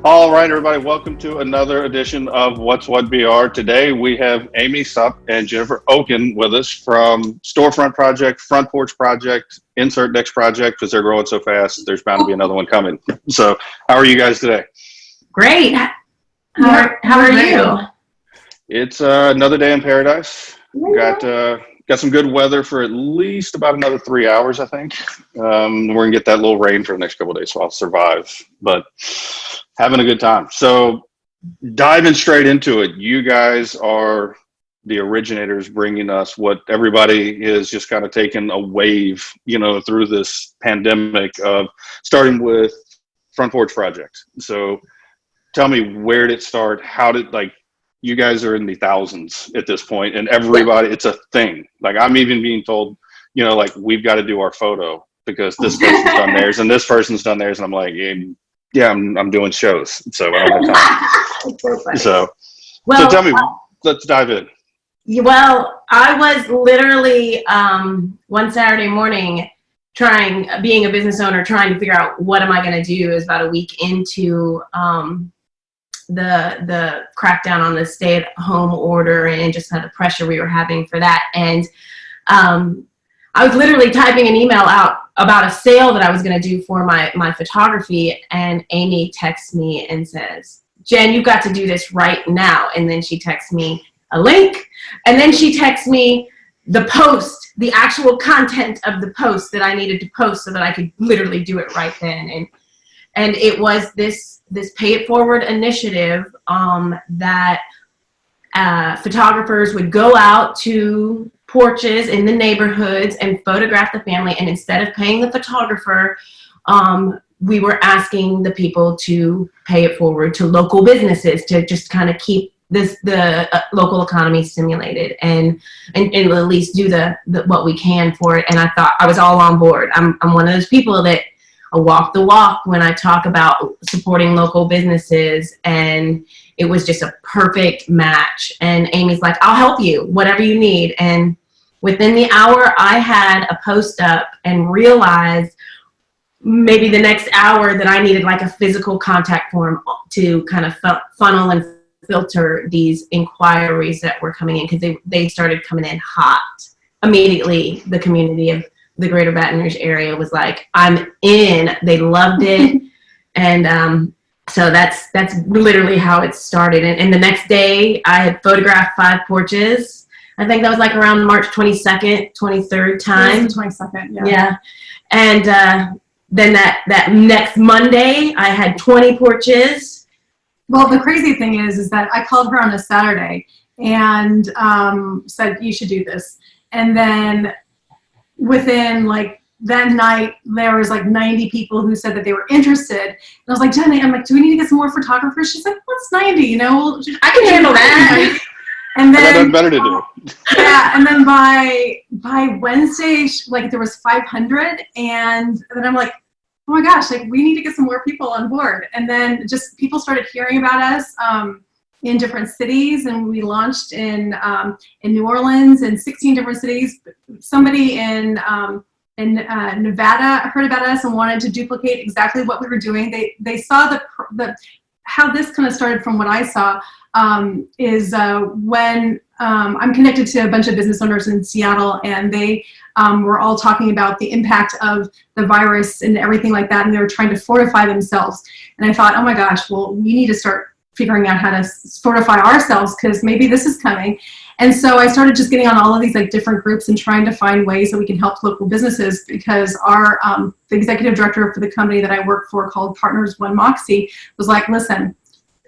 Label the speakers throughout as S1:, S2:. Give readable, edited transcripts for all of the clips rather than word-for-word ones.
S1: All right, everybody, welcome to another edition of What's What BR. Today we have Amiee, Supp, and Jennifer Ocken with us from Storefront Project, Front Porch Project, Insert Next Project, because they're growing so fast, there's bound to be another one coming. So, how are you guys today?
S2: Great. How are you?
S1: It's another day in paradise. Got some good weather for at least about another 3 hours, I think. We're gonna get that little rain for the next couple of days, so I'll survive. But having a good time. So diving straight into it, you guys are the originators, bringing us what everybody is just kind of taking a wave, through this pandemic of starting with Front Porch Project. So tell me, where did it start? How did, you guys are in the thousands at this point, and everybody, it's a thing. Like, I'm even being told, we've got to do our photo because this person's done theirs and this person's done theirs. And I'm like, yeah, I'm doing shows, so I don't have time. So tell me, let's dive in.
S2: Well, I was literally one Saturday morning being a business owner, trying to figure out what am I going to do. It was about a week into the crackdown on the stay-at-home order and just kind of the pressure we were having for that. And I was literally typing an email out about a sale that I was going to do for my photography, and Amiee texts me and says, "Jen, you've got to do this right now." And then she texts me a link, and then she texts me the post, the actual content of the post that I needed to post so that I could literally do it right then. And it was this Pay It Forward initiative that photographers would go out to porches in the neighborhoods and photograph the family. And instead of paying the photographer, we were asking the people to pay it forward to local businesses to just kind of keep the local economy stimulated and at least do the what we can for it. And I thought I was all on board. I'm one of those people that I walk the walk when I talk about supporting local businesses, and it was just a perfect match. And Amy's like, "I'll help you, whatever you need." And within the hour, I had a post up and realized maybe the next hour that I needed like a physical contact form to kind of funnel and filter these inquiries that were coming in, because they started coming in hot. Immediately, the community of the greater Baton Rouge area was like, "I'm in." They loved it. And so that's literally how it started. And the next day I had photographed 5 porches. I think that was like around March 22nd, 23rd time.
S3: It was the 22nd,
S2: yeah. And then that next Monday I had 20 porches.
S3: Well, the crazy thing is that I called her on a Saturday and said, "You should do this." And then within like that night, there was like 90 people who said that they were interested. And I was like, "Jenn, I'm like, do we need to get some more photographers?" She's like, "What's 90?
S2: I can handle that."
S3: And then
S1: nothing better to do.
S3: Yeah, and then by Wednesday, like there was 500, and then I'm like, "Oh my gosh, like we need to get some more people on board." And then just people started hearing about us in different cities, and we launched in New Orleans in 16 different cities. Somebody in Nevada heard about us and wanted to duplicate exactly what we were doing. They saw the how this kind of started from what I saw is when I'm connected to a bunch of business owners in Seattle, and they were all talking about the impact of the virus and everything like that, and they were trying to fortify themselves. And I thought, oh my gosh, well, we need to start figuring out how to fortify ourselves, because maybe this is coming. And so I started just getting on all of these like different groups and trying to find ways that we can help local businesses, because our the executive director for the company that I work for, called Partners One Moxie, was like, "Listen,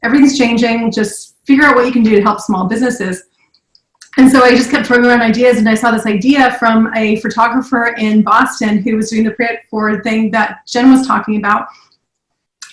S3: everything's changing. Just figure out what you can do to help small businesses." And so I just kept throwing around ideas, and I saw this idea from a photographer in Boston who was doing the Pay It Forward thing that Jenn was talking about.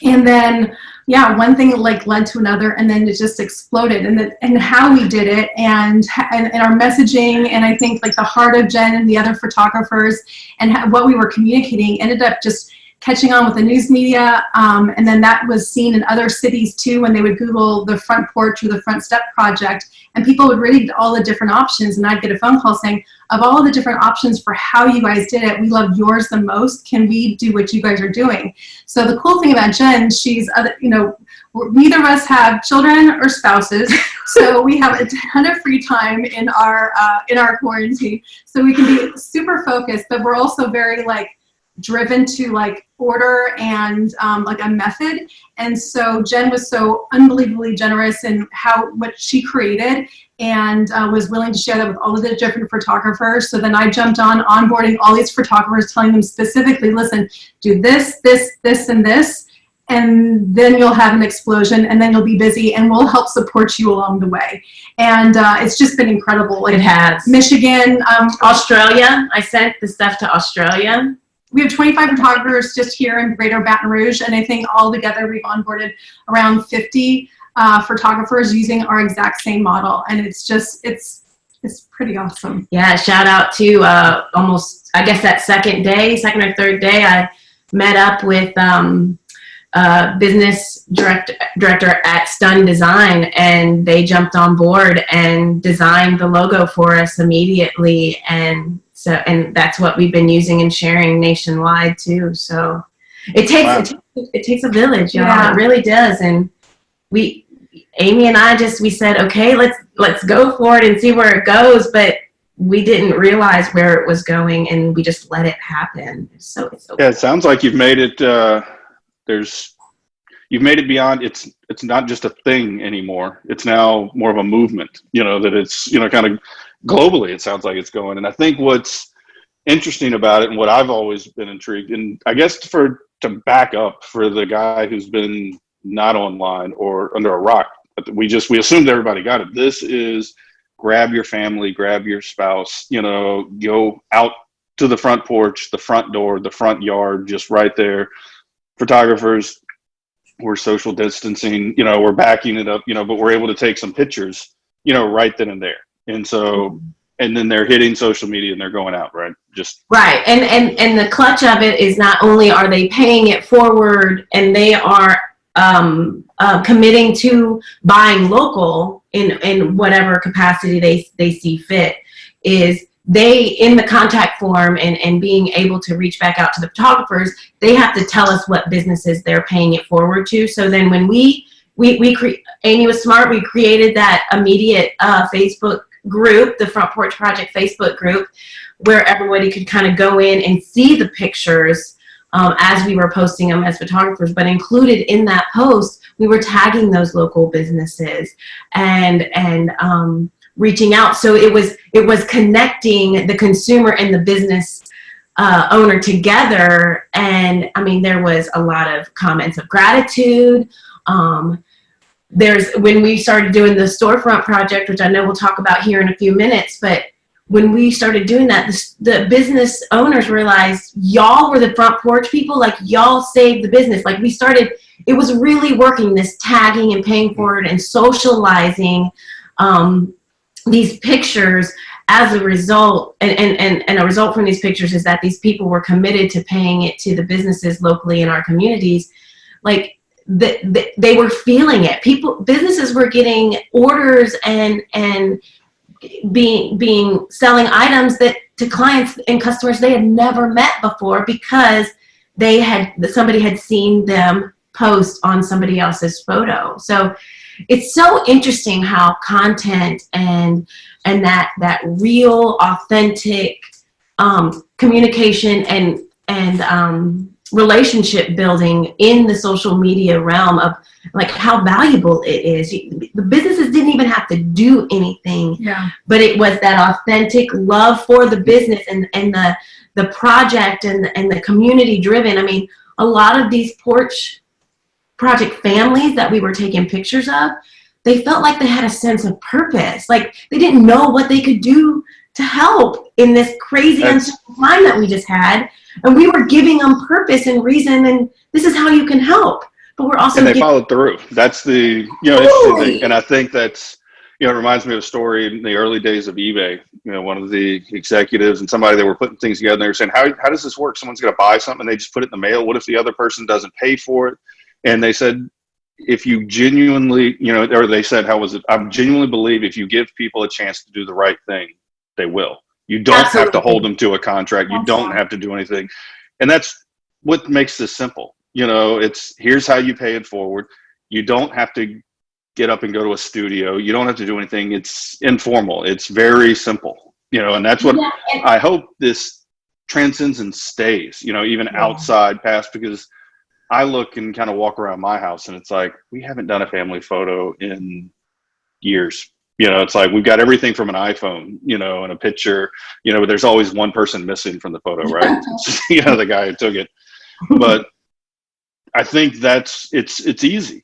S3: And then, yeah, one thing like led to another, and then it just exploded. And how we did it, and our messaging, and I think like the heart of Jenn and the other photographers, and what we were communicating ended up just catching on with the news media. And then that was seen in other cities too, when they would Google the front porch or the front step project, and people would read all the different options. And I'd get a phone call saying, of all the different options for how you guys did it, we love yours the most. Can we do what you guys are doing? So the cool thing about Jenn, she's, neither of us have children or spouses, so we have a ton of free time in our quarantine. So we can be super focused, but we're also very driven to order and like a method. And so Jenn was so unbelievably generous in what she created, and was willing to share that with all of the different photographers. So then I jumped on onboarding all these photographers, telling them specifically, listen, do this, this, this, and this, and then you'll have an explosion, and then you'll be busy, and we'll help support you along the way. And it's just been incredible.
S2: It has.
S3: Michigan.
S2: Australia. I sent the stuff to Australia.
S3: We have 25 photographers just here in Greater Baton Rouge, and I think all together we've onboarded around 50 photographers using our exact same model, and it's pretty awesome.
S2: Yeah, shout out to almost, I guess that second or third day, I met up with business director at Stun Design, and they jumped on board and designed the logo for us immediately, and that's what we've been using and sharing nationwide too. So it takes a village, y'all.
S3: Yeah.
S2: It really does. And Amy and I we said, okay, let's go for it and see where it goes. But we didn't realize where it was going, and we just let it happen. So it's okay.
S1: Yeah, it sounds like you've made it. You've made it beyond. It's not just a thing anymore. It's now more of a movement. That it's kind of globally. It sounds like it's going. And I think what's interesting about it, and what I've always been intrigued, and I guess to back up for the guy who's been not online or under a rock, we assumed everybody got it. This is grab your family, grab your spouse, go out to the front porch, the front door, the front yard, just right there. Photographers, we're social distancing, we're backing it up, but we're able to take some pictures, right then and there. And so, and then they're hitting social media and they're going out, right?
S2: Right. And the clutch of it is not only are they paying it forward, and they are committing to buying local in whatever capacity they see fit, is they, in the contact form and being able to reach back out to the photographers, they have to tell us what businesses they're paying it forward to. So then when Amy was smart, we created that immediate Facebook group, the Front Porch Project Facebook group, where everybody could kind of go in and see the pictures as we were posting them as photographers. But included in that post, we were tagging those local businesses and reaching out. So it was connecting the consumer and the business owner together. And I mean, there was a lot of comments of gratitude. When we started doing the storefront project, which I know we'll talk about here in a few minutes, but when we started doing that, the business owners realized y'all were the front porch people, y'all saved the business. It was really working, this tagging and paying forward and socializing these pictures as a result. And a result from these pictures is that these people were committed to paying it to the businesses locally in our communities. They were feeling it. Businesses were getting orders and selling items that to clients and customers they had never met before, because somebody had seen them post on somebody else's photo. So it's so interesting how content and that real, authentic communication and relationship building in the social media realm of how valuable it is. The businesses didn't even have to do anything, but it was that authentic love for the business and the project and the community driven. I mean, a lot of these porch project families that we were taking pictures of, they felt like they had a sense of purpose. They didn't know what they could do to help in this crazy uncertain time that we just had. And we were giving them purpose and reason, and this is how you can help. But we're also
S1: followed through. That's the, that's the thing. And I think that's, you know, it reminds me of a story in the early days of eBay. You know, one of the executives and somebody, they were putting things together, and they were saying, how does this work? Someone's going to buy something and they just put it in the mail. What if the other person doesn't pay for it? And they said, if you genuinely, you know, or they said, how was it? I genuinely believe if you give people a chance to do the right thing, they will. You don't have to hold them to a contract. You don't have to do anything. And that's what makes this simple. You know, it's here's how you pay it forward. You don't have to get up and go to a studio. You don't have to do anything. It's informal. It's very simple, you know, and that's what I hope this transcends and stays, you know, even outside past, because I look and kind of walk around my house and it's like, we haven't done a family photo in years. You know, it's like we've got everything from an iPhone, you know, and a picture, you know, but there's always one person missing from the photo, right? You know, the guy who took it. But I think it's easy.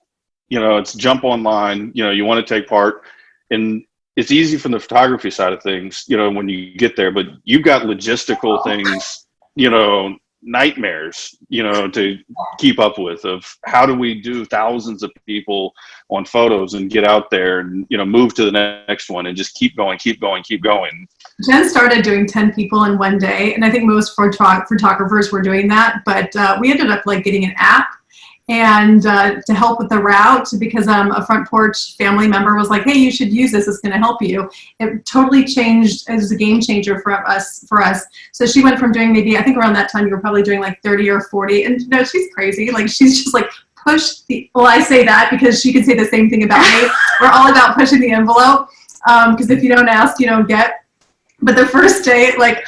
S1: You know, it's jump online, you know, you want to take part, and it's easy from the photography side of things, you know, when you get there, but you've got logistical things, you know, nightmares, you know, to keep up with, of how do we do thousands of people on photos and get out there and, you know, move to the next one and just keep going.
S3: Jenn started doing 10 people in one day, and I think most photographers were doing that, but we ended up like getting an app and to help with the route, because a Front Porch family member was like, hey, you should use this, it's going to help you. It totally changed. It was a game changer for us. So she went from doing maybe, I think around that time you were probably doing like 30 or 40, and no, she's crazy. Like, she's just like well, I say that because she could say the same thing about me. We're all about pushing the envelope, because if you don't ask, you don't get. But the first day, like,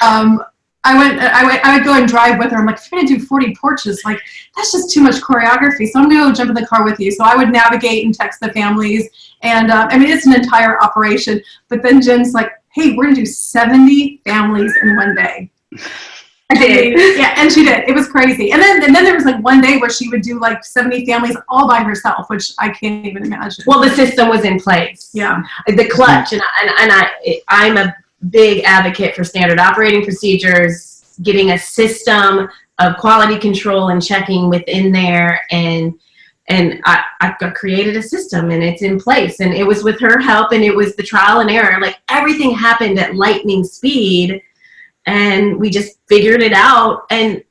S3: I would go and drive with her. I'm like, if you're gonna do 40 porches, like, that's just too much choreography. So I'm gonna go jump in the car with you. So I would navigate and text the families. And I mean, it's an entire operation. But then Jen's like, hey, we're gonna do 70 families in one day. I did. Yeah, and she did. It was crazy. And then there was like one day where she would do like 70 families all by herself, which I can't even imagine.
S2: Well, the system was in place.
S3: Yeah.
S2: The clutch, and I'm a big advocate for standard operating procedures, getting a system of quality control and checking within there, and I created a system, and it's in place, and it was with her help, and it was the trial and error. Like, everything happened at lightning speed, and we just figured it out and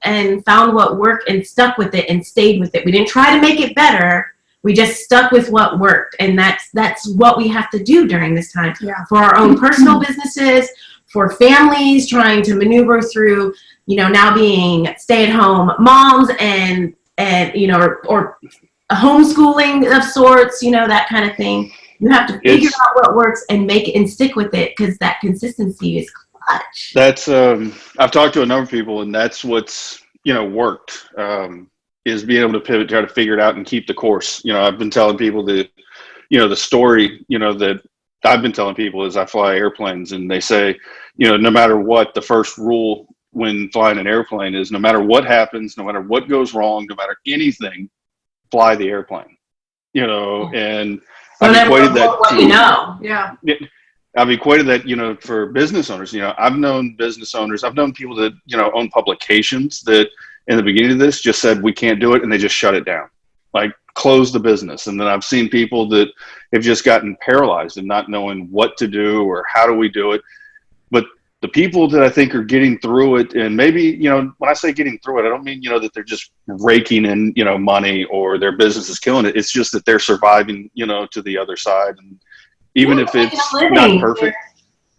S2: found what worked and stuck with it and stayed with it. We didn't try to make it better. We just stuck with what worked, and that's what we have to do during this time.
S3: Yeah.
S2: For our own personal businesses, for families trying to maneuver through, you know, now being stay-at-home moms and you know, or homeschooling of sorts, you know, that kind of thing. You have to figure out what works and make it and stick with it, because that consistency is clutch.
S1: That's I've talked to a number of people, and that's what's, you know, worked. Is being able to pivot, try to figure it out and keep the course. You know, I've been telling people that, you know, the story, you know, that I've been telling people is I fly airplanes, and they say, you know, no matter what, the first rule when flying an airplane is no matter what happens, no matter what goes wrong, no matter anything, fly the airplane, you know, and I've equated that to,
S2: you know.
S3: Yeah.
S1: I've equated that, you know, for business owners. You know, I've known business owners, I've known people that, you know, own publications that in the beginning of this just said, we can't do it. And they just shut it down, like close the business. And then I've seen people that have just gotten paralyzed and not knowing what to do or how do we do it. But the people that I think are getting through it, and maybe, you know, when I say getting through it, I don't mean, you know, that they're just raking in, you know, money or their business is killing it. It's just that they're surviving, you know, to the other side. And even if it's not perfect,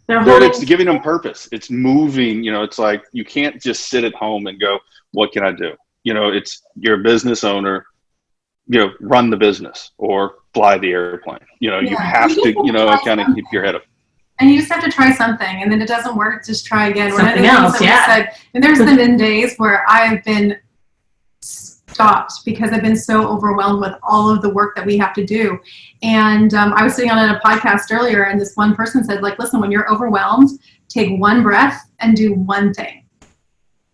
S1: but it's giving them purpose. It's moving, you know, it's like, you can't just sit at home and go, what can I do? You know, it's, you're a business owner, you know, run the business or fly the airplane. You know, you have to, you know, kind of keep your head up.
S3: And you just have to try something, and then it doesn't work, just try again.
S2: Something else, yeah.
S3: And there's been days where I've been stopped because I've been so overwhelmed with all of the work that we have to do. And I was sitting on a podcast earlier, and this one person said, like, listen, when you're overwhelmed, take one breath and do one thing.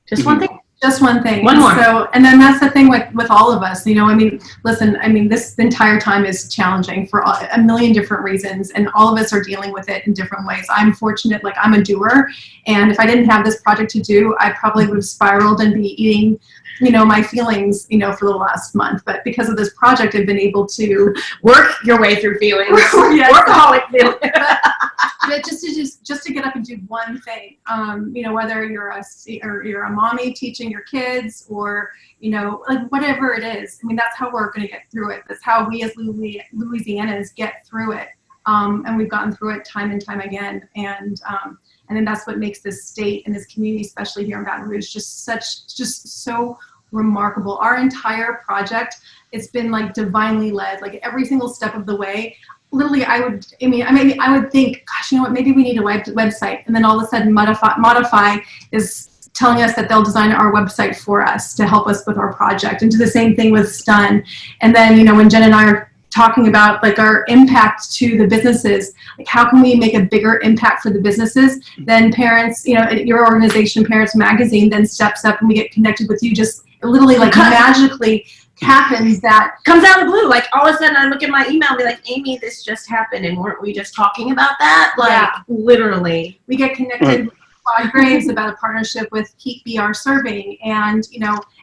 S2: Just one thing?
S3: Just one thing.
S2: One more.
S3: So, and then that's the thing with all of us, you know, I mean, listen, I mean, this entire time is challenging for a million different reasons, and all of us are dealing with it in different ways. I'm fortunate, like, I'm a doer, and if I didn't have this project to do, I probably would have spiraled and be eating my feelings, for the last month. But because of this project, I've been able to
S2: work your way through feelings.
S3: Yes.
S2: Workaholic feelings.
S3: But just to get up and do one thing, whether you're a mommy teaching your kids, or like whatever it is. I mean, that's how we're going to get through it. That's how we as Louisianans get through it, and we've gotten through it time and time again. And then that's what makes this state and this community, especially here in Baton Rouge, just so remarkable. Our entire project, it's been like divinely led, like every single step of the way. Literally, I would think, gosh, maybe we need a website. And then all of a sudden Modify is telling us that they'll design our website for us to help us with our project, and do the same thing with Stun. And then, when Jenn and I are talking about like our impact to the businesses, like how can we make a bigger impact for the businesses, then parents, your organization, Parents Magazine, then steps up and we get connected with you. Just literally like magically happens, that
S2: comes out of the blue. Like all of a sudden I look at my email and be like, Amy, this just happened, and weren't we just talking about that? Like, yeah. Literally.
S3: We get connected with Claude Graves about a partnership with Keep BR Serving, and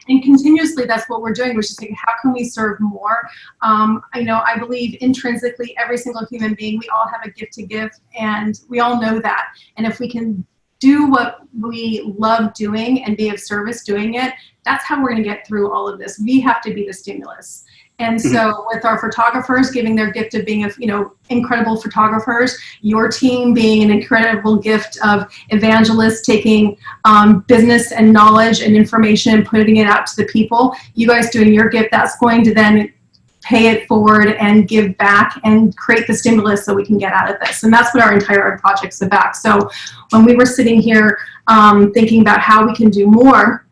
S3: and continuously that's what we're doing. We're just like, how can we serve more? I believe intrinsically every single human being, we all have a gift to give, and we all know that. And if we can do what we love doing and be of service doing it, that's how we're going to get through all of this. We have to be the stimulus. And so with our photographers giving their gift of being, incredible photographers, your team being an incredible gift of evangelists, taking business and knowledge and information and putting it out to the people, you guys doing your gift, that's going to then pay it forward and give back and create the stimulus so we can get out of this. And that's what our entire project's about. So when we were sitting here thinking about how we can do more,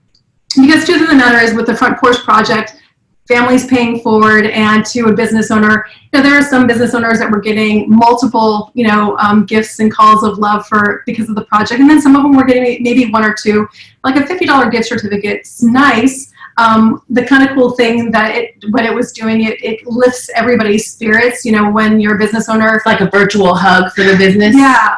S3: because truth of the matter is with the Front Porch Project, families paying forward, and to a business owner, there are some business owners that were getting multiple, gifts and calls of love because of the project. And then some of them were getting maybe one or two, like a $50 gift certificate. It's nice. The kind of cool thing that what it was doing, it lifts everybody's spirits, when you're a business owner.
S2: It's like a virtual hug for the business.
S3: Yeah.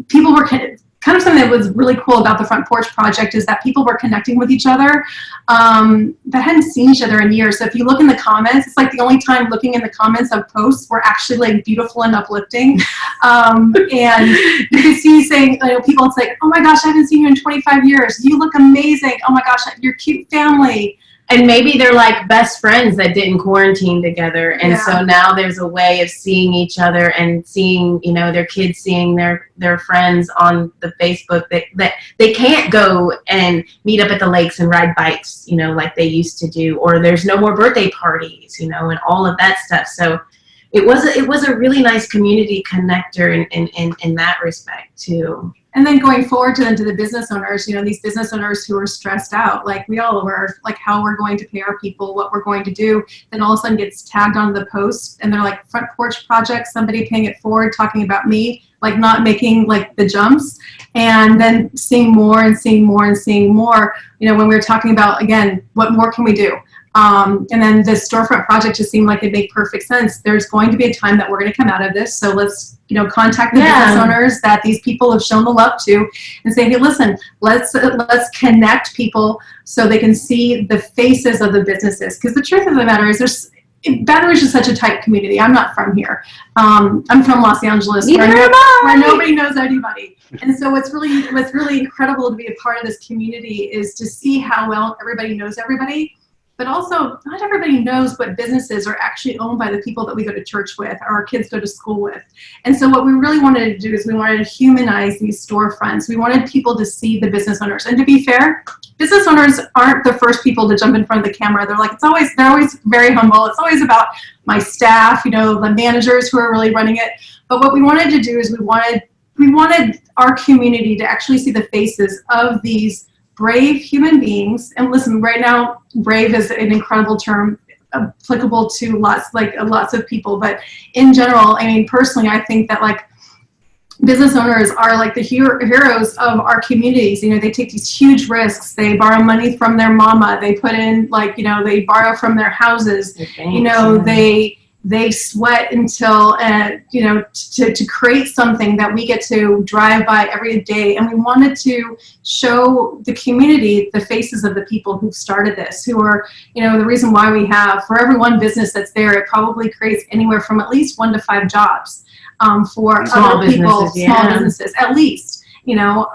S3: People were kind of something that was really cool about the Front Porch Project is that people were connecting with each other that hadn't seen each other in years. So if you look in the comments, it's like the only time looking in the comments of posts were actually like beautiful and uplifting. And you can see saying, people, it's like, oh my gosh, I haven't seen you in 25 years. You look amazing. Oh my gosh, your cute family.
S2: And maybe they're like best friends that didn't quarantine together. And so now there's a way of seeing each other and seeing, their kids seeing their friends on the Facebook that they can't go and meet up at the lakes and ride bikes, like they used to do, or there's no more birthday parties, and all of that stuff. So it was a really nice community connector in that respect too.
S3: And then going forward to the business owners, these business owners who are stressed out, like we all were, like how we're going to pay our people, what we're going to do, then all of a sudden gets tagged onto the post, and they're like, Front Porch Project, somebody paying it forward, talking about me, like not making like the jumps, and then seeing more and seeing more and seeing more, when we were talking about, again, what more can we do? And then the storefront project just seemed like it made perfect sense. There's going to be a time that we're going to come out of this. So let's, contact the business owners that these people have shown the love to and say, hey, listen, let's connect people so they can see the faces of the businesses. Because the truth of the matter is Baton Rouge is such a tight community. I'm not from here. I'm from Los Angeles, where nobody knows anybody. And so what's really incredible to be a part of this community is to see how well everybody knows everybody. But also, not everybody knows what businesses are actually owned by the people that we go to church with or our kids go to school with. And so what we really wanted to do is we wanted to humanize these storefronts. We wanted people to see the business owners. And to be fair, business owners aren't the first people to jump in front of the camera. They're always very humble. It's always about my staff, the managers who are really running it. But what we wanted to do is we wanted our community to actually see the faces of these brave human beings. And listen, right now, brave is an incredible term applicable to lots of people. But in general, personally, I think that business owners are like the heroes of our communities. They take these huge risks. They borrow money from their mama. They put in they borrow from their houses. They they sweat until, you know, to create something that we get to drive by every day. And we wanted to show the community the faces of the people who started this, who are, you know, the reason why we have, for every one business that's there, it probably creates anywhere from at least 1 to 5 jobs for
S2: Small
S3: other people,
S2: businesses,
S3: small
S2: yeah.
S3: businesses, at least, you know.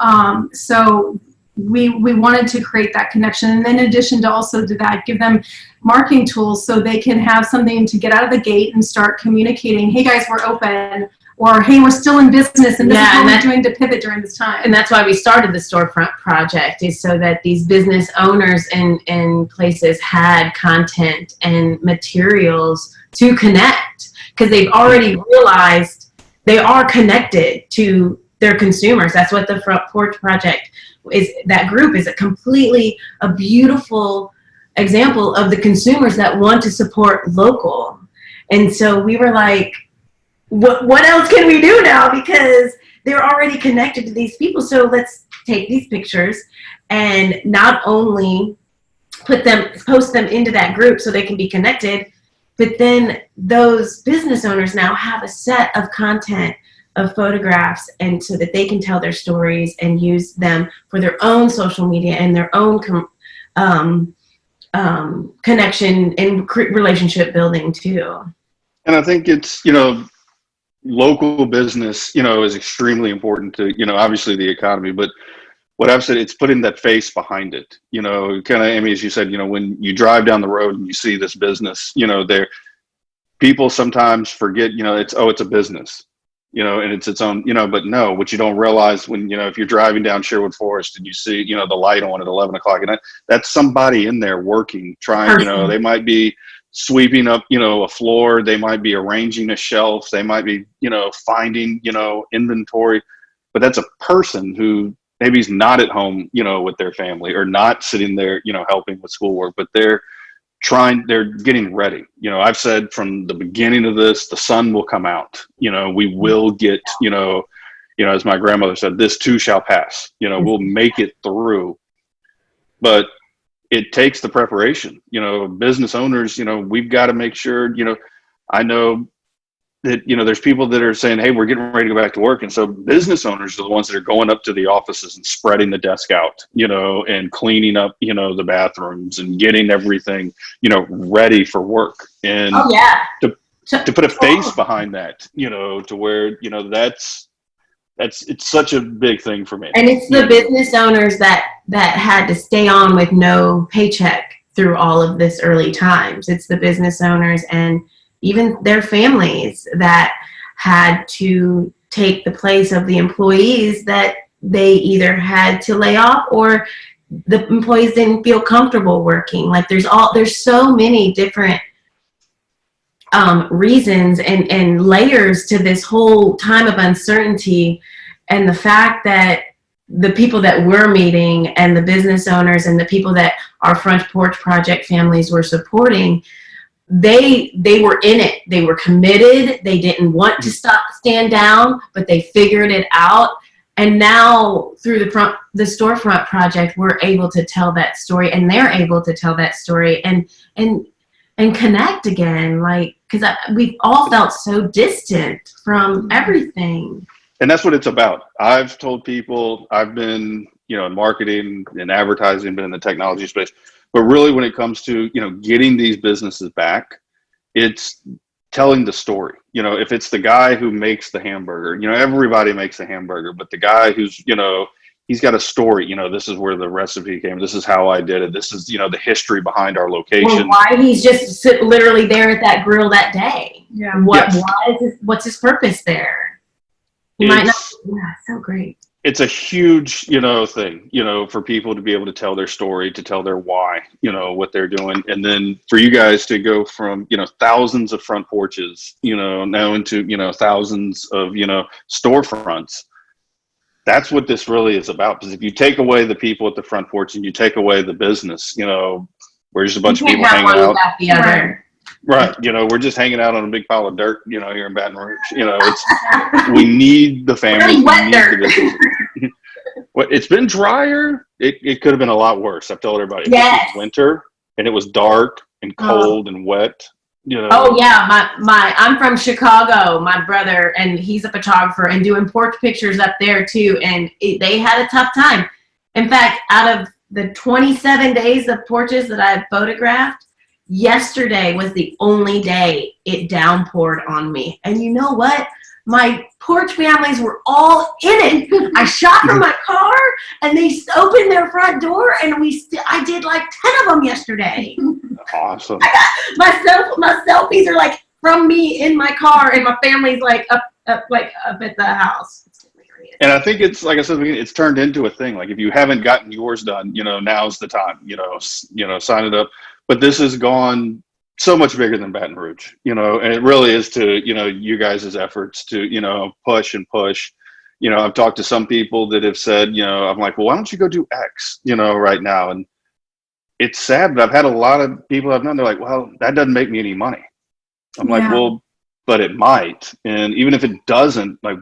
S3: So we wanted to create that connection. And then in addition to also to that, give them marketing tools so they can have something to get out of the gate and start communicating, hey guys, we're open, or hey, we're still in business, and this is what we're doing to pivot during this time.
S2: And that's why we started the storefront project, is so that these business owners and places had content and materials to connect, because they've already realized they are connected to their consumers. That's what the Front Porch Project is. That group is a beautiful example of the consumers that want to support local. And so we were like, what else can we do now? Because they're already connected to these people. So let's take these pictures and not only post them into that group so they can be connected, but then those business owners now have a set of content of photographs, and so that they can tell their stories and use them for their own social media and their own connection and relationship building too.
S1: And I think it's, you know, local business, you know, is extremely important to, you know, obviously the economy, but what I've said, it's putting that face behind it, you know, kind of, Amiee, as you said, you know, when you drive down the road and you see this business, you know, people sometimes forget, you know, it's a business, you know, and it's its own, you know, but no, what you don't realize when, you know, if you're driving down Sherwood Forest and you see, you know, the light on at 11 o'clock and that's somebody in there working, trying, you know, they might be sweeping up, you know, a floor, they might be arranging a shelf, they might be, you know, finding, you know, inventory, but that's a person who maybe is not at home, you know, with their family, or not sitting there, you know, helping with schoolwork, but they're getting ready. You know, I've said from the beginning of this, the sun will come out, you know, we will get, you know, as my grandmother said, this too shall pass, you know, we'll make it through. But it takes the preparation, you know, business owners, you know, we've got to make sure, you know, I know that, you know, there's people that are saying, hey, we're getting ready to go back to work. And so business owners are the ones that are going up to the offices and spreading the desk out, you know, and cleaning up, you know, the bathrooms and getting everything, you know, ready for work. And to put a face behind that, you know, to where, you know, it's such a big thing for me.
S2: And it's the business owners that had to stay on with no paycheck through all of this early times. It's the business owners and even their families that had to take the place of the employees that they either had to lay off or the employees didn't feel comfortable working. Like there's so many different reasons and layers to this whole time of uncertainty, and the fact that the people that we're meeting and the business owners and the people that our Front Porch Project families were supporting, they were in it. They were committed. They didn't want to stand down, but they figured it out. And now through the Storefront Project, we're able to tell that story, and they're able to tell that story and connect again. Like, because we've all felt so distant from everything.
S1: And that's what it's about. I've told people, I've been, you know, in marketing and advertising, been in the technology space, but really when it comes to, you know, getting these businesses back, it's telling the story. You know, if it's the guy who makes the hamburger, you know, everybody makes a hamburger, but the guy who's, you know, he's got a story, you know, this is where the recipe came. This is how I did it. This is, you know, the history behind our location.
S2: Or why he's just literally there at that grill that day.
S3: Yeah.
S2: What's his purpose there? He might not. Yeah, so great.
S1: It's a huge, you know, thing, you know, for people to be able to tell their story, to tell their why, you know, what they're doing. And then for you guys to go from, you know, thousands of front porches, you know, now into, you know, thousands of, you know, storefronts. That's what this really is about. Because if you take away the people at the front porch and you take away the business, you know, we're just a bunch of people hanging out.
S2: The other.
S1: Right. You know, we're just hanging out on a big pile of dirt, you know, here in Baton Rouge. You know, we need the family. Well, it's been drier. It could have been a lot worse. I've told everybody. It was winter and it was dark and cold and wet. You know.
S2: Oh yeah, I'm from Chicago. My brother, and he's a photographer and doing porch pictures up there too. And they had a tough time. In fact, out of the 27 days of porches that I photographed, yesterday was the only day it downpoured on me. And you know what? My porch families were all in it. I shot from my car, and they opened their front door, and I did like 10 of them yesterday.
S1: Awesome.
S2: My selfies are like from me in my car, and my family's like up at the house. It's hilarious.
S1: And I think it's, like I said, it's turned into a thing. Like if you haven't gotten yours done, now's the time. Sign it up. But this has gone so much bigger than Baton Rouge, and it really is to, you guys' efforts to, push and push. I've talked to some people that have said, I'm like, well, why don't you go do X, right now? And it's sad, but I've had a lot of people I've known, they're like, well, that doesn't make me any money. I'm like, well, but it might. And even if it doesn't, like,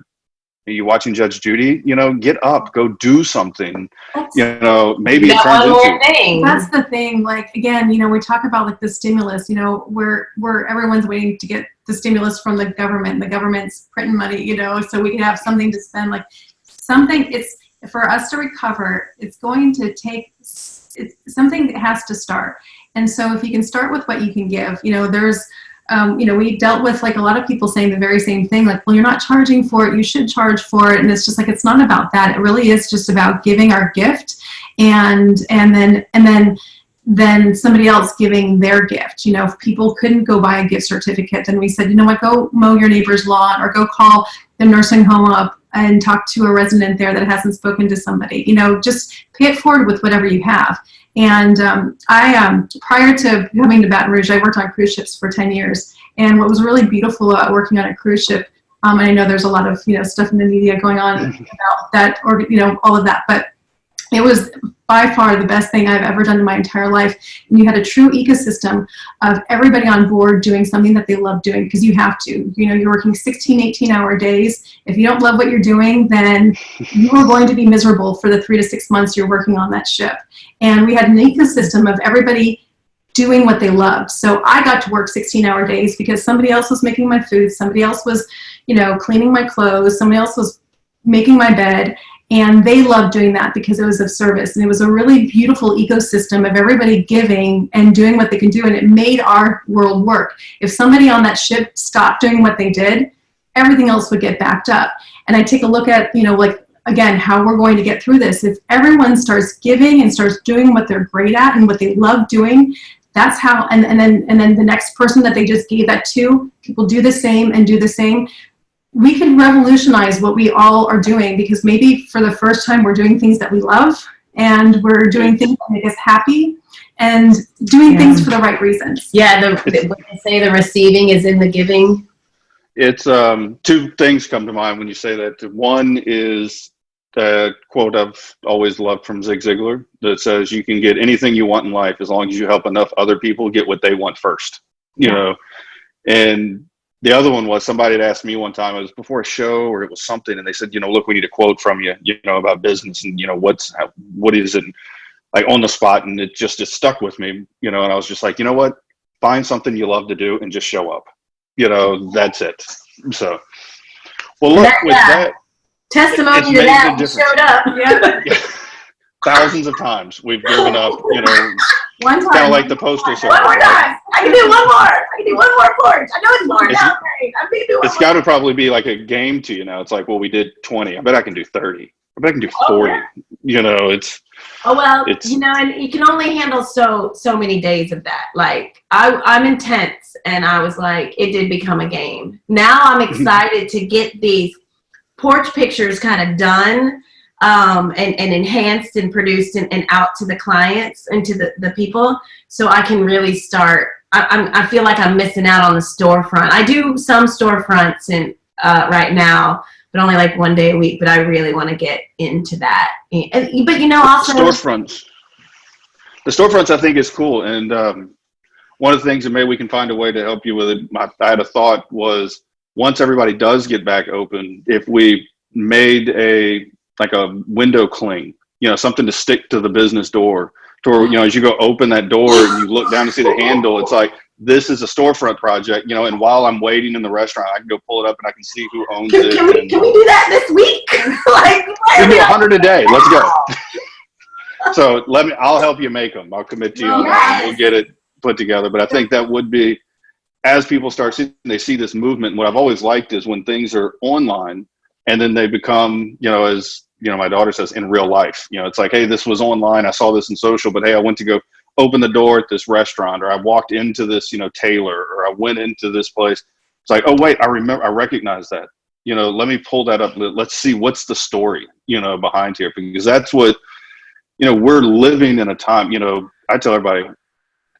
S1: are you watching Judge Judy? Get up, go do something. Maybe it turns into.
S3: That's the thing. Like, again, we talk about like the stimulus, where everyone's waiting to get the stimulus from the government. The government's printing money, so we can have something to spend. Like something, it's for us to recover. It's going to take. It's something that has to start. And so if you can start with what you can give, there's. We dealt with like a lot of people saying the very same thing, like, well, you're not charging for it, you should charge for it. And it's just like, it's not about that. It really is just about giving our gift and then somebody else giving their gift. If people couldn't go buy a gift certificate, then we said, you know what, go mow your neighbor's lawn or go call the nursing home up and talk to a resident there that hasn't spoken to somebody. Just pay it forward with whatever you have. And I, prior to coming to Baton Rouge, I worked on cruise ships for 10 years. And what was really beautiful about working on a cruise ship, and I know there's a lot of, stuff in the media going on about that, or, all of that, but it was by far the best thing I've ever done in my entire life. And you had a true ecosystem of everybody on board doing something that they love doing, because you have to. You're working 16, 18-hour days. If you don't love what you're doing, then you are going to be miserable for the 3 to 6 months you're working on that ship. And we had an ecosystem of everybody doing what they loved. So I got to work 16-hour days because somebody else was making my food, somebody else was, cleaning my clothes, somebody else was making my bed. And they loved doing that because it was of service. And it was a really beautiful ecosystem of everybody giving and doing what they can do. And it made our world work. If somebody on that ship stopped doing what they did, everything else would get backed up. And I take a look at, again, how we're going to get through this. If everyone starts giving and starts doing what they're great at and what they love doing, that's how, and then the next person that they just gave that to, people do the same and do the same. We can revolutionize what we all are doing, because maybe for the first time we're doing things that we love and we're doing things that make us happy and doing things for the right reasons.
S2: Yeah, when they say the receiving is in the giving.
S1: It's two things come to mind when you say that. One is the quote I've always loved from Zig Ziglar that says, you can get anything you want in life as long as you help enough other people get what they want first, and the other one was, somebody had asked me one time, it was before a show or it was something, and they said, look, we need a quote from you, about business and, what is it, like on the spot. And it stuck with me, and I was just like, you know what, find something you love to do and just show up, that's it. So, well, look, with that.
S2: Testimony to that, you showed up.
S3: Yeah.
S1: Thousands of times we've given up,
S3: One time.
S1: kind of like the postal service.
S2: One more time. I can do one more. I can do one more porch. I know it's more now. I'm going to do one
S1: It's got to probably be like a game to you now. It's like, well, we did 20. I bet I can do 30. I bet I can do 40.
S2: Yeah.
S1: It's.
S2: Oh, well, and you can only handle so many days of that. Like, I'm intense, and I was like, it did become a game. Now I'm excited to get these porch pictures kind of done and enhanced and produced and out to the clients and to the people, so I can really start. I feel like I'm missing out on the storefront. I do some storefronts right now, but only like one day a week. But I really want to get into that. But also
S1: storefronts. The storefronts I think is cool, and one of the things that maybe we can find a way to help you with it. I had a thought was, once everybody does get back open, if we made a window cling, something to stick to the business door, to where, as you go open that door and you look down to see the handle, it's like, this is a storefront project, you know, and while I'm waiting in the restaurant, I can go pull it up and I can see who owns it.
S2: Can we do that this week? Like,
S1: we do 100 a day. Let's go. So I'll help you make them. I'll commit to you on that, and we'll get it put together. But I think that would be, as people start seeing, they see this movement. What I've always liked is when things are online and then they become, you know, as you know, my daughter says, in real life. You know, it's like, hey, this was online. I saw this in social, but hey, I went to go open the door at this restaurant, or I walked into this, you know, tailor, or I went into this place. It's like, oh wait, I recognize that. You know, let me pull that up. Let's see what's the story, you know, behind here, because that's what, you know, we're living in a time. You know, I tell everybody,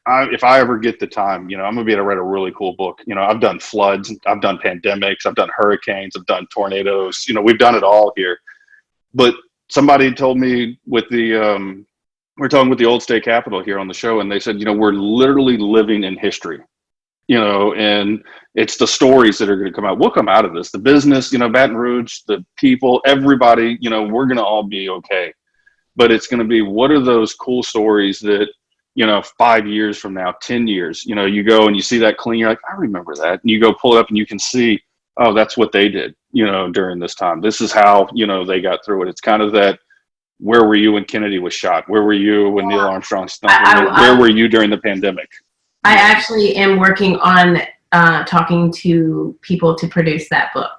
S1: if I ever get the time, you know, I'm gonna be able to write a really cool book. You know, I've done floods, I've done pandemics, I've done hurricanes, I've done tornadoes. You know, we've done it all here. But somebody told me with the we're talking with the old state capitol here on the show, and they said, you know, we're literally living in history, you know, and it's the stories that are going to come out. We'll come out of this. The business, you know, Baton Rouge, the people, everybody, you know, we're going to all be okay. But it's going to be, what are those cool stories that, you know, 5 years from now, 10 years, you know, you go and you see that clean, you're like, I remember that. And you go pull it up and you can see, oh, that's what they did, you know, during this time. This is how, you know, they got through it. It's kind of that, where were you when Kennedy was shot? Where were you when Neil Armstrong stumbled? Where were you during the pandemic?
S2: I actually am working on talking to people to produce that book.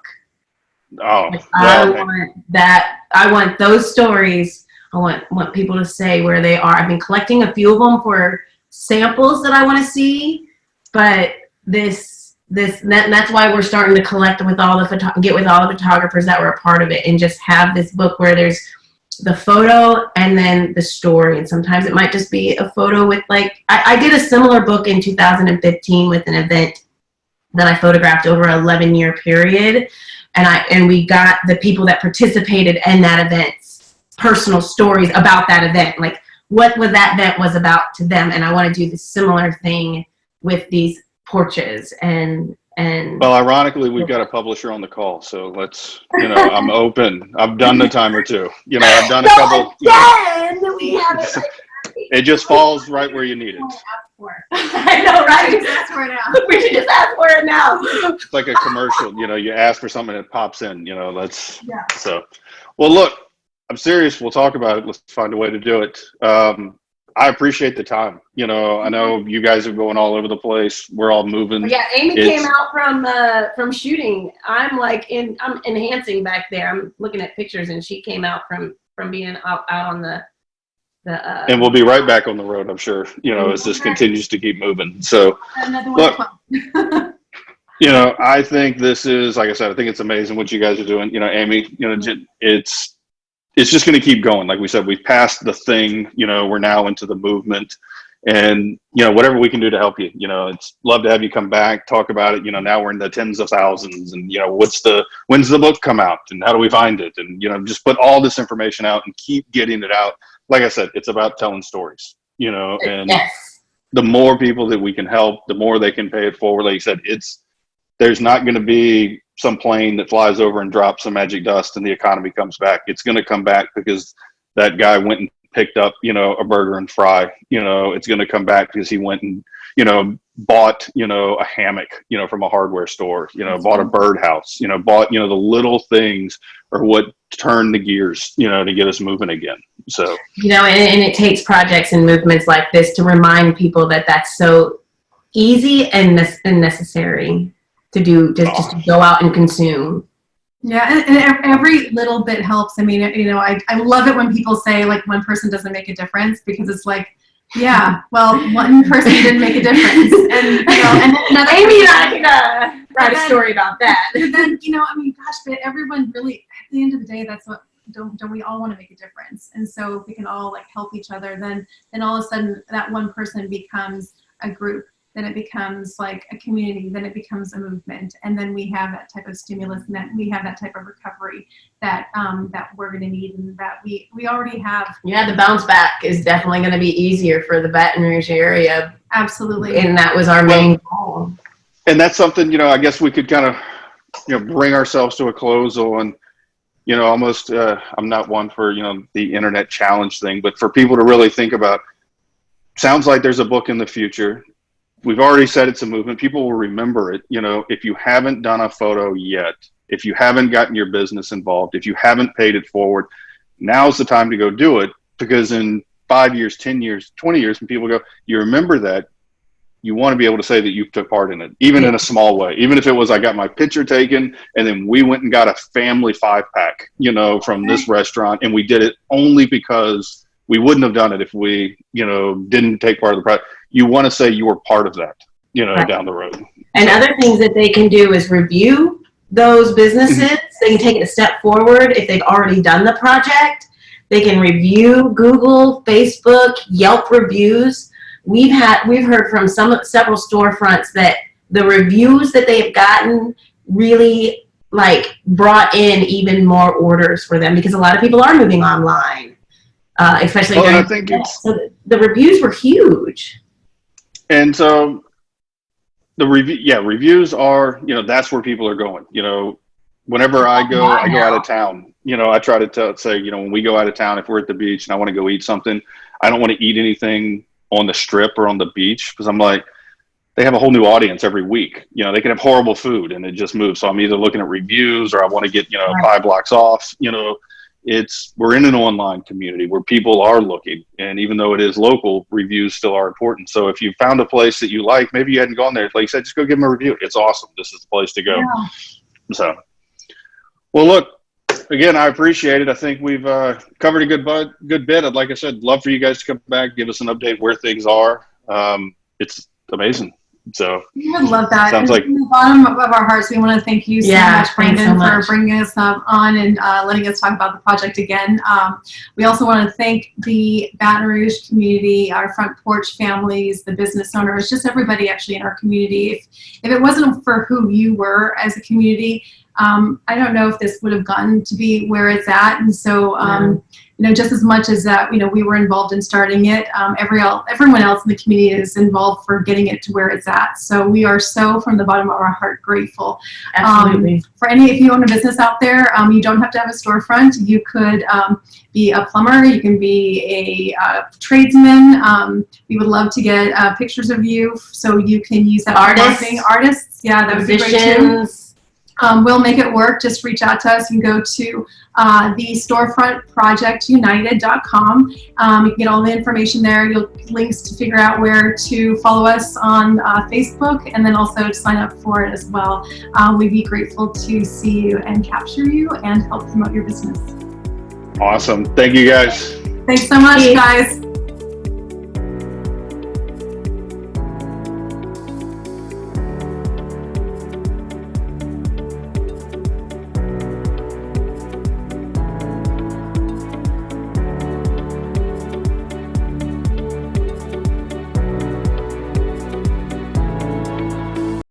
S1: Oh,
S2: I want those stories. I want people to say where they are. I've been collecting a few of them for samples that I want to see, but that's why we're starting to collect with all the get with all the photographers that were a part of it, and just have this book where there's the photo and then the story. And sometimes it might just be a photo with, like, I did a similar book in 2015 with an event that I photographed over an 11-year period, and we got the people that participated in that event's personal stories about that event, like what that event was about to them. And I want to do the similar thing with these porches. And
S1: well, ironically, we've got a publisher on the call, so let's, you know, I'm open. I've done the time or two. You know, I've done a couple.
S2: We have it.
S1: It just falls right where you need it.
S2: I know, right?
S3: We should just ask for it now.
S2: We should just ask for it now.
S1: It's like a commercial. You know, you ask for something and it pops in. You know,
S3: Yeah.
S1: So. Well, look, I'm serious. We'll talk about it. Let's find a way to do it. I appreciate the time. You know, I know you guys are going all over the place. We're all moving.
S2: Yeah, Amy came out from shooting. I'm enhancing back there. I'm looking at pictures, and she came out from being out on the.
S1: And we'll be right back on the road, I'm sure. You know, as this continues to keep moving. So, look, you know, I think this is, like I said, I think it's amazing what you guys are doing. You know, Amiee, you know, it's just going to keep going. Like we said, we've passed the thing, you know, we're now into the movement, and, you know, whatever we can do to help you, you know, it's love to have you come back, talk about it. You know, now we're in the tens of thousands, and, you know, when's the book come out, and how do we find it? And, you know, just put all this information out and keep getting it out. Like I said, it's about telling stories, you know, and the more people that we can help, the more they can pay it forward. Like you said, there's not going to be some plane that flies over and drops some magic dust and the economy comes back. It's going to come back because that guy went and picked up, you know, a burger and fry. You know, it's going to come back because he went and, you know, bought, you know, a hammock, you know, from a hardware store, you know, bought a birdhouse, you know, bought, you know, the little things are what turn the gears, you know, to get us moving again. So,
S2: you know, and it takes projects and movements like this to remind people that that's so easy and necessary to do, just to go out and consume.
S3: Yeah, and every little bit helps. I mean, you know, I love it when people say, like, one person doesn't make a difference, because it's like, yeah, well, one person didn't make a difference, and, you know, and another
S2: Amy and I can write a story about that.
S3: But then, you know, I mean, gosh, but everyone really, at the end of the day, that's what, don't we all want to make a difference? And so if we can all, like, help each other, then all of a sudden that one person becomes a group. Then it becomes like a community, then it becomes a movement, and then we have that type of stimulus, and then we have that type of recovery that we're going to need, and that we already have.
S2: Yeah, the bounce back is definitely going to be easier for the Baton Rouge area.
S3: Absolutely.
S2: And that was our main goal.
S1: And that's something, you know, I guess we could kind of, you know, bring ourselves to a close on, you know, almost, I'm not one for, you know, the internet challenge thing, but for people to really think about, sounds like there's a book in the future. we've already said it's a movement. People will remember it. You know, if you haven't done a photo yet, if you haven't gotten your business involved, if you haven't paid it forward, now's the time to go do it, because in 5 years, 10 years, 20 years, when people go, you remember that, you want to be able to say that you took part in it, even in a small way. Even if it was, I got my picture taken and then we went and got a family 5-pack, you know, from this restaurant, and we did it only because we wouldn't have done it if we, you know, didn't take part of the project. You want to say you were part of that, you know, down the road.
S2: And other things that they can do is review those businesses. They can take it a step forward if they've already done the project. They can review Google, Facebook, Yelp reviews. We've heard from several storefronts that the reviews that they have gotten really like brought in even more orders for them, because a lot of people are moving online, especially during
S1: I think
S2: so the reviews were huge.
S1: And so the reviews are, you know, that's where people are going. You know, whenever I go out of town, you know, I try to say, you know, when we go out of town, if we're at the beach and I want to go eat something, I don't want to eat anything on the strip or on the beach, because I'm like, they have a whole new audience every week. You know, they can have horrible food and it just moves. So I'm either looking at reviews or I want to get, you know, 5 blocks off. You know, we're in an online community where people are looking, and even though it is local, reviews still are important. So if you found a place that you like, maybe you hadn't gone there, like you said, just go give them a review. It's awesome. This is the place to go. Yeah. So, well, look, again, I appreciate it. I think we've covered a good bit. Like I said, love for you guys to come back, give us an update where things are. It's amazing. So
S3: we would love that.
S1: Sounds like,
S3: from the bottom of our hearts, we want to thank you so much, Brandon, for bringing us on and letting us talk about the project again. We also want to thank the Baton Rouge community, our front porch families, the business owners, just everybody actually in our community. If it wasn't for who you were as a community, I don't know if this would have gotten to be where it's at. And so, you know, just as much as that, you know, we were involved in starting it, everyone else in the community is involved for getting it to where it's at. So we are so, from the bottom of our heart, grateful.
S2: Absolutely.
S3: If you own a business out there, you don't have to have a storefront. You could be a plumber. You can be a tradesman. We would love to get pictures of you so you can use that for marketing. Artists, yeah, that would be great too. We'll make it work. Just reach out to us. You can go to the storefrontprojectunited.com. You can get all the information there. You'll links to figure out where to follow us on Facebook, and then also to sign up for it as well. We'd be grateful to see you and capture you and help promote your business.
S1: Awesome. Thank you, guys.
S3: Thanks so much, guys.